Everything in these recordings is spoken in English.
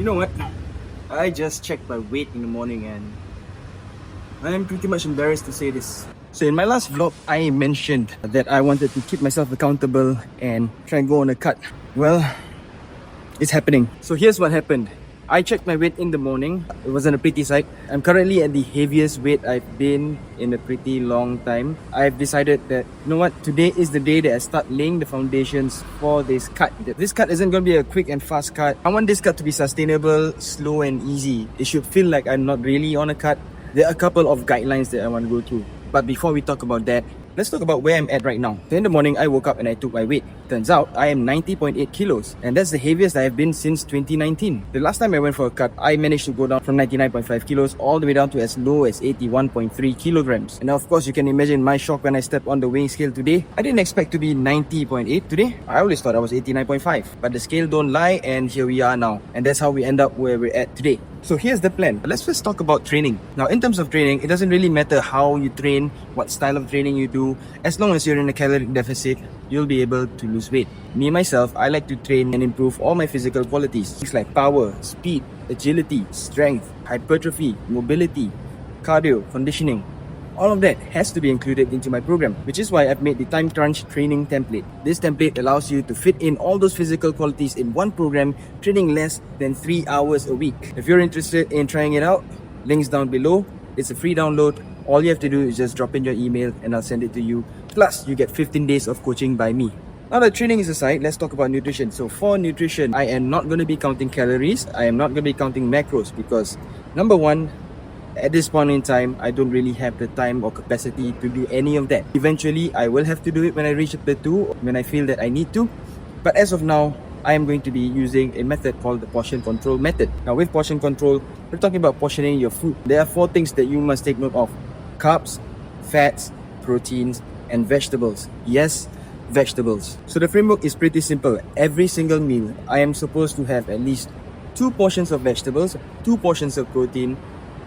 know what? I just checked my weight in the morning and I'm pretty much embarrassed to say this. So in my last vlog, I mentioned that I wanted to keep myself accountable and try and go on a cut. Well, it's happening. So here's what happened. I checked my weight in the morning. It wasn't a pretty sight. I'm currently at the heaviest weight I've been in a pretty long time. I've decided that, you know what, today is the day that I start laying the foundations for this cut. This cut isn't going to be a quick and fast cut. I want this cut to be sustainable, slow and easy. It should feel like I'm not really on a cut. There are a couple of guidelines that I want to go through. But before we talk about that, let's talk about where I'm at right now. So in the morning, I woke up and I took my weight. Turns out, I am 90.8 kilos. And that's the heaviest I have been since 2019. The last time I went for a cut, I managed to go down from 99.5 kilos all the way down to as low as 81.3 kilograms. And now, of course, you can imagine my shock when I stepped on the weighing scale today. I didn't expect to be 90.8 today. I always thought I was 89.5. But the scale don't lie, and here we are now. And that's how we end up where we're at today. So here's the plan. Let's first talk about training. Now, in terms of training, it doesn't really matter how you train, what style of training you do. As long as you're in a caloric deficit, you'll be able to lose weight. Me, myself, I like to train and improve all my physical qualities. Things like power, speed, agility, strength, hypertrophy, mobility, cardio, conditioning. All of that has to be included into my program, which is why I've made the Time Crunch training template. This template allows you to fit in all those physical qualities in one program, training less than 3 hours a week. If you're interested in trying it out, links down below. It's a free download. All you have to do is just drop in your email and I'll send it to you. Plus, you get 15 days of coaching by me. Now that training is aside, let's talk about nutrition. So for nutrition, I am not going to be counting calories. I am not going to be counting macros because number one, at this point in time, I don't really have the time or capacity to do any of that. Eventually, I will have to do it when I reach a plateau, when I feel that I need to. But as of now, I am going to be using a method called the portion control method. Now with portion control, we're talking about portioning your food. There are 4 things that you must take note of. Carbs, fats, proteins, and vegetables. Yes, vegetables. So the framework is pretty simple. Every single meal, I am supposed to have at least 2 portions of vegetables, 2 portions of protein,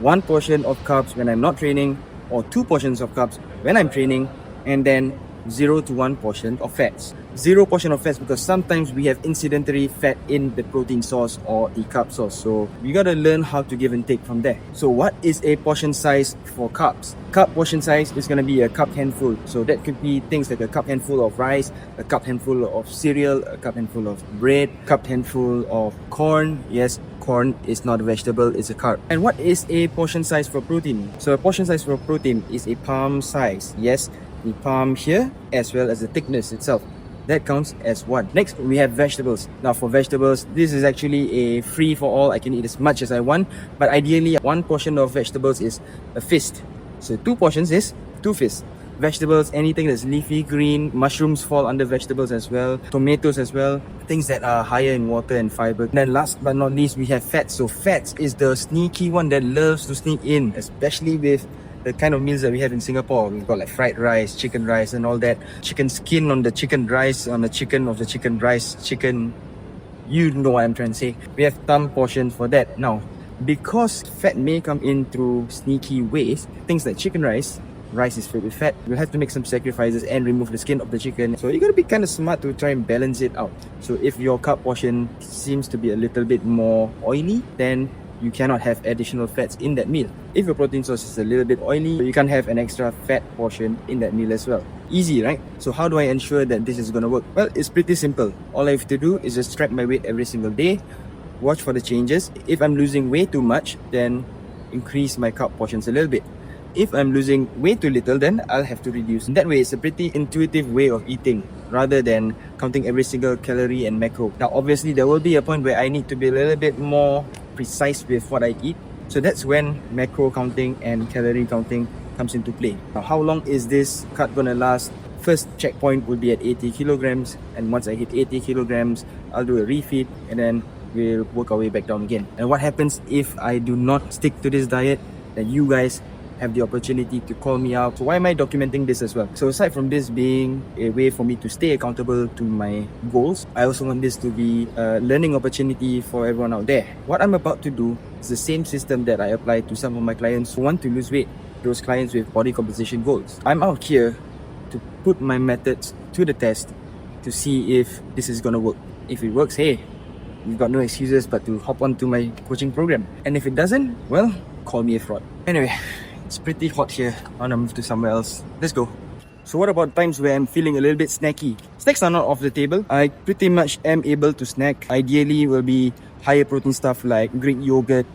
1 portion of carbs when I'm not training, or 2 portions of carbs when I'm training, and then 0 to 1 portion of fats. 0 portion of fats because sometimes we have incidentally fat in the protein source or the carb source. So we gotta learn how to give and take from there. So what is a portion size for carbs? Carb portion size is gonna be a cup handful. So that could be things like a cup handful of rice, a cup handful of cereal, a cup handful of bread, cup handful of corn. Yes, corn is not a vegetable, it's a carb. And what is a portion size for protein? So a portion size for protein is a palm size. Yes, the palm here as well as the thickness itself. That counts as 1. Next, we have vegetables. Now for vegetables, this is actually a free for all. I can eat as much as I want, but ideally 1 portion of vegetables is a fist. So 2 portions is 2 fists. Vegetables, anything that's leafy green, mushrooms fall under vegetables as well, tomatoes as well, things that are higher in water and fiber. And then last but not least, we have fats. So fats is the sneaky one that loves to sneak in, especially with the kind of meals that we have in Singapore. We've got like fried rice, chicken rice and all that. Chicken skin on the chicken rice, on the chicken of the chicken rice, chicken... You know what I'm trying to say. We have some portion for that. Now, because fat may come in through sneaky ways, things like chicken rice is filled with fat. You'll have to make some sacrifices and remove the skin of the chicken. So you gotta be kind of smart to try and balance it out. So if your carb portion seems to be a little bit more oily, then you cannot have additional fats in that meal. If your protein source is a little bit oily, you can't have an extra fat portion in that meal as well. Easy, right? So how do I ensure that this is gonna work? Well, it's pretty simple. All I have to do is just track my weight every single day, watch for the changes. If I'm losing way too much, then increase my carb portions a little bit. If I'm losing way too little, then I'll have to reduce. That way, it's a pretty intuitive way of eating rather than counting every single calorie and macro. Now, obviously, there will be a point where I need to be a little bit more precise with what I eat. So that's when macro counting and calorie counting comes into play. Now, how long is this cut gonna last? First checkpoint will be at 80 kilograms. And once I hit 80 kilograms, I'll do a refeed and then we'll work our way back down again. And what happens if I do not stick to this diet? Then you guys have the opportunity to call me out. So why am I documenting this as well? So aside from this being a way for me to stay accountable to my goals, I also want this to be a learning opportunity for everyone out there. What I'm about to do is the same system that I apply to some of my clients who want to lose weight, those clients with body composition goals. I'm out here to put my methods to the test to see if this is gonna work. If it works, hey, you've got no excuses but to hop onto my coaching program. And if it doesn't, well, call me a fraud. Anyway, it's pretty hot here. I wanna move to somewhere else. Let's go. So what about times where I'm feeling a little bit snacky? Snacks are not off the table. I pretty much am able to snack. Ideally will be higher protein stuff like Greek yogurt.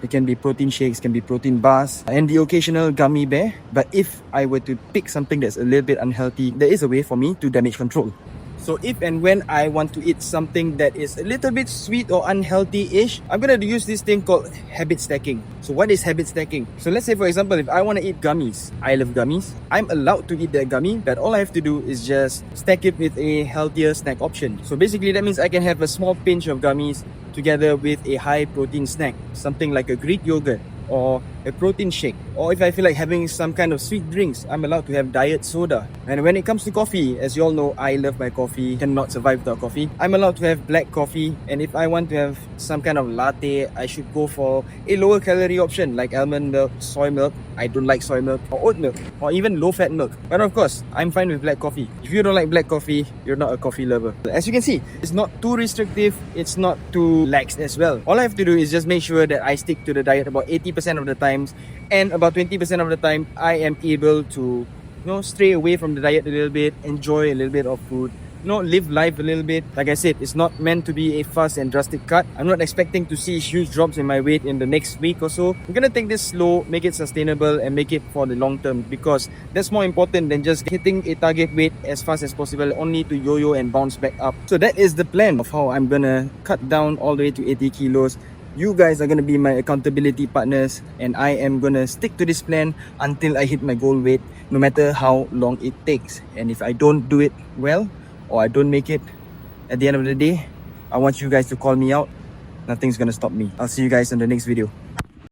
It can be protein shakes, can be protein bars, and the occasional gummy bear. But if I were to pick something that's a little bit unhealthy, there is a way for me to damage control. So if and when I want to eat something that is a little bit sweet or unhealthy-ish, I'm gonna use this thing called habit stacking. So what is habit stacking? So let's say for example, if I want to eat gummies, I love gummies, I'm allowed to eat that gummy, but all I have to do is just stack it with a healthier snack option. So basically that means I can have a small pinch of gummies together with a high protein snack, something like a Greek yogurt or a protein shake. Or if I feel like having some kind of sweet drinks, I'm allowed to have diet soda. And when it comes to coffee, as you all know, I love my coffee, cannot survive without coffee. I'm allowed to have black coffee, and if I want to have some kind of latte, I should go for a lower calorie option like almond milk, soy milk. I don't like soy milk, or oat milk, or even low fat milk. But of course, I'm fine with black coffee. If you don't like black coffee, you're not a coffee lover. As you can see, it's not too restrictive, it's not too lax as well. All I have to do is just make sure that I stick to the diet about 80% of the times, and about 20% of the time I am able to stray away from the diet a little bit, enjoy a little bit of food, live life a little bit. Like I said, it's not meant to be a fast and drastic cut. I'm not expecting to see huge drops in my weight in the next week or so. I'm gonna take this slow, make it sustainable, and make it for the long term, because that's more important than just hitting a target weight as fast as possible only to yo-yo and bounce back up. So that is the plan of how I'm gonna cut down all the way to 80 kilos. You guys are going to be my accountability partners, and I am going to stick to this plan until I hit my goal weight, no matter how long it takes. And if I don't do it well, or I don't make it, at the end of the day, I want you guys to call me out. Nothing's going to stop me. I'll see you guys in the next video.